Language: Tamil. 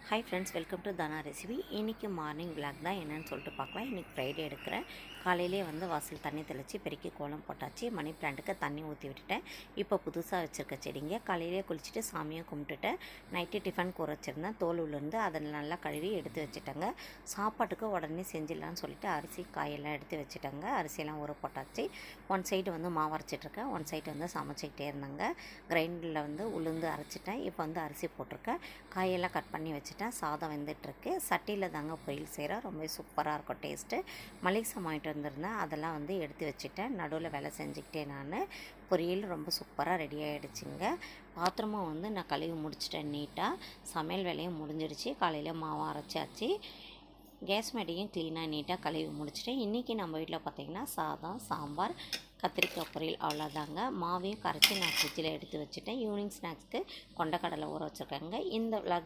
Hi friends, welcome to Dhana recipe. இன்றைக்கி மார்னிங் விளாக் தான் என்னென்னு சொல்லிட்டு பார்க்கலாம். இன்றைக்கி ஃப்ரைடே எடுக்கிறேன். காலையிலே வந்து வாசல் தண்ணி தெளித்து பெருக்கி கோலம் போட்டாச்சு. மணி பிளான்ட்டுக்கு தண்ணி ஊற்றி விட்டுட்டேன். இப்போ புதுசாக வச்சுருக்க செடிங்க காலையிலே குளிச்சுட்டு சாமியை கும்பிட்டுட்டேன். நைட்டு டிஃபன் கூற வச்சுருந்தேன். தோல் உளுந்து அதை நல்லா கழுவி எடுத்து வச்சுட்டேங்க. சாப்பாட்டுக்கு உடனே செஞ்சிடலான்னு சொல்லிட்டு அரிசி காயெல்லாம் எடுத்து வச்சுட்டேங்க. அரிசியெல்லாம் ஊற போட்டாச்சு. ஒன் சைடு வந்து மாவு அரைச்சிட்ருக்கேன், ஒன் சைடு வந்து சமைச்சிக்கிட்டே இருந்தாங்க. கிரைண்டரில் வந்து உளுந்து அரைச்சிட்டேன். இப்போ வந்து அரிசி போட்டிருக்கேன். காயெல்லாம் கட் பண்ணி வச்சுட்டேன். சாதம் வெந்துட்டுருக்கு. சட்டியில் தாங்க பொரியல் செய்கிறேன். ரொம்ப சூப்பராக இருக்கும் டேஸ்ட்டு. மளிகை சாமான் வாங்கிட்டு வந்திருந்தேன், அதெல்லாம் வந்து எடுத்து வச்சுட்டேன். நடுவில் வேலை செஞ்சுக்கிட்டேன். நான் பொரியல் ரொம்ப சூப்பராக ரெடி ஆகிடுச்சிங்க. பாத்திரமும் வந்து நான் கழுவி முடிச்சிட்டேன் நீட்டாக. சமையல் வேலையும் முடிஞ்சிடுச்சு. காலையில் மாவு அரைச்சாச்சு. கேஸ் மேடையும் க்ளீனாக நீட்டாக கழுவி முடிச்சிட்டேன். இன்றைக்கி நம்ம வீட்டில் பார்த்திங்கன்னா சாதம், சாம்பார், கத்திரிக்காய் பொரியல், அவ்வளோதாங்க. மாவையும் கரைச்சி நான் ஃப்ரிட்ஜில் எடுத்து வச்சுட்டேன். ஈவினிங் ஸ்நாக்ஸ்க்கு கொண்டக்கடலை ஊற வச்சுருக்கேங்க. இந்த விலாக்